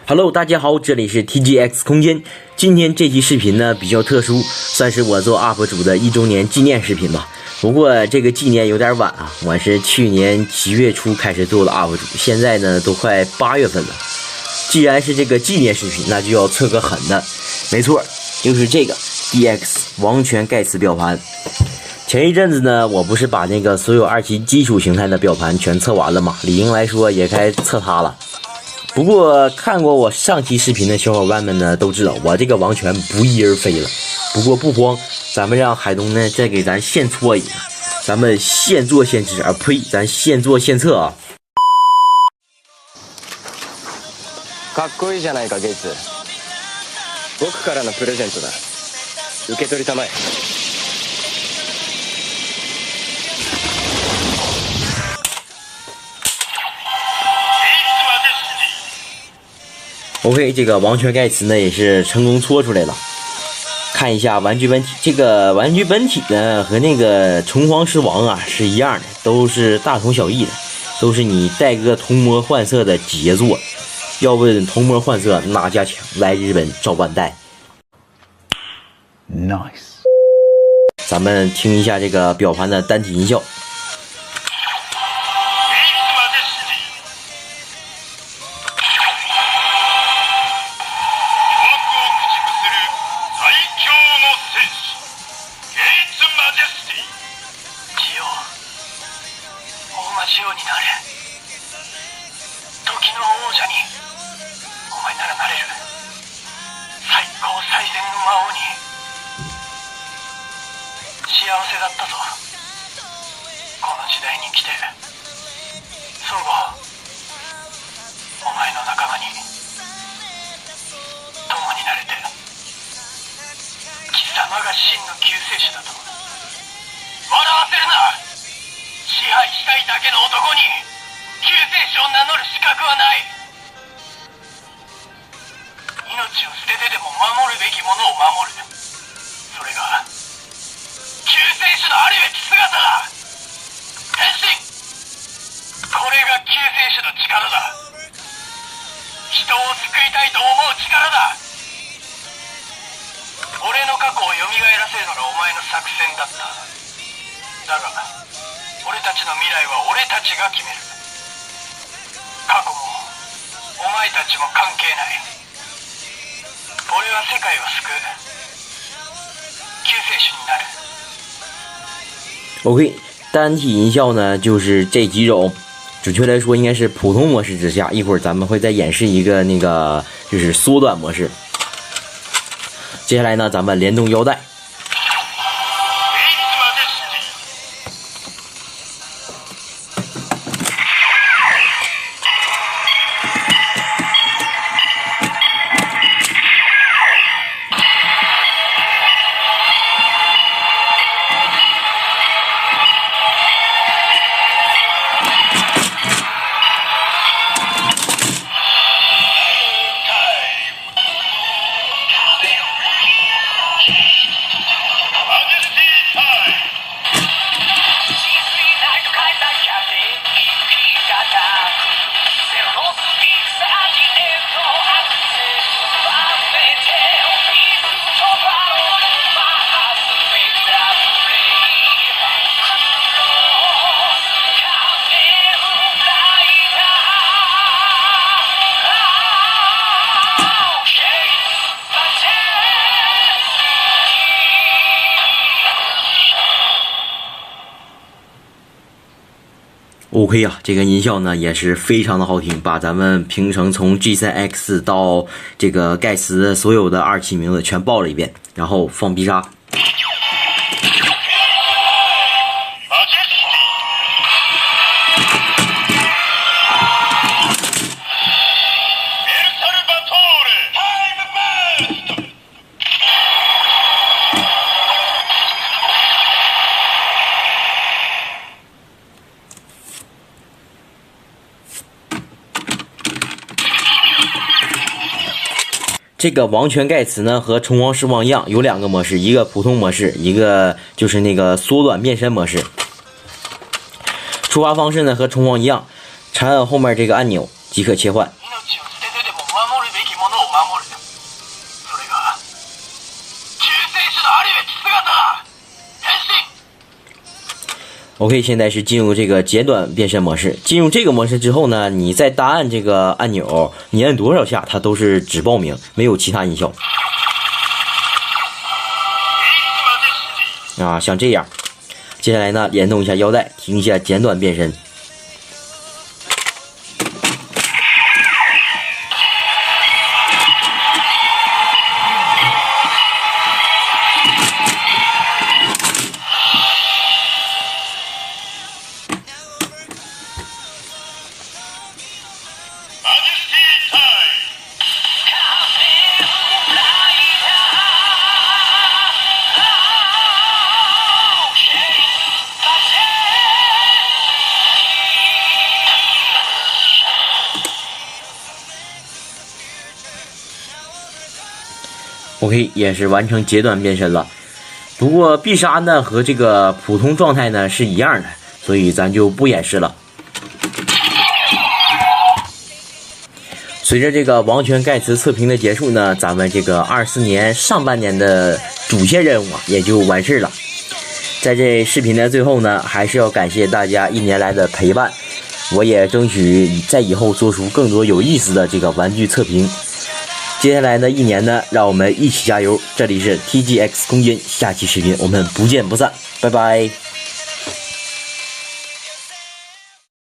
Hello， 大家好，这里是 TGX 空间。今天这期视频呢比较特殊，算是我做 UP 主的1周年纪念视频吧。不过这个纪念有点晚啊，我是去年7月初开始做的 UP 主，现在呢都快8月份了。既然是这个纪念视频，那就要测个狠的。没错，就是这个 DX 王权盖茨表盘。前一阵子呢，我不是把那个所有2期基础形态的表盘全测完了吗？理应来说也该测它了。不过看过我上期视频的小伙伴们呢，都知道我这个王权不翼而飞了。不过不慌，咱们让海东呢再给咱现搓一个，咱们现做现知啊，呸，咱现做现测啊。かっこいいじゃないかゲイツ。僕からのプレゼントだ。受け取りたまえ。OK， 这个王权盖茨呢也是成功搓出来了。看一下玩具本体，这个玩具本体呢和那个虫皇狮王啊是一样的，都是大同小异的，都是你带个同模换色的杰作。要问同模换色哪家强，来日本照办带。Nice。咱们听一下这个表盘的单体音效。ジオになれ。時の王者にお前ならなれる。最高最善の魔王に。幸せだったぞ、この時代に来て。ソゴ、お前の仲間に共になれて。貴様が真の救世主だと笑わせるな。支配したいだけの男に救世主を名乗る資格はない。命を捨ててでも守るべきものを守る。それが救世主のあるべき姿だ。変身。これが救世主の力だ。人を救いたいと思う力だ。俺の過去を蘇らせるのがお前の作戦だった。だが俺たちの未来は俺たちが決める。過去もお前たちも関係ない。俺は世界を救う救世主になる。 OK， 单体音效呢就是这几种，准确来说应该是普通模式之下，一会儿咱们会再演示一个那个就是缩短模式。接下来呢咱们联动腰带。OK 啊，这个音效呢也是非常的好听，把咱们平成从 G3X 到这个盖茨的所有的2期名字全报了一遍，然后放必杀。这个王权盖茨呢和虫皇狮王一样，有2个模式，一个普通模式，一个就是那个缩短变身模式。触发方式呢和虫皇一样，长按后面这个按钮即可切换。守るべきものを守る。それが救世主のあるべき姿だ。変身。OK， 现在是进入这个简短变身模式。进入这个模式之后呢，你再单按这个按钮，你按多少下它都是只报名，没有其他音效。啊，像这样。接下来呢，联动一下腰带，停一下简短变身。OK， 也是完成截短变身了。不过必杀呢和这个普通状态呢是一样的，所以咱就不演示了。随着这个王权盖茨测评的结束呢，咱们这个24年上半年的主线任务也就完事了。在这视频的最后呢，还是要感谢大家1年来的陪伴，我也争取在以后做出更多有意思的这个玩具测评。接下来的1年呢，让我们一起加油！这里是 TGX 空间，下期视频我们不见不散，拜拜。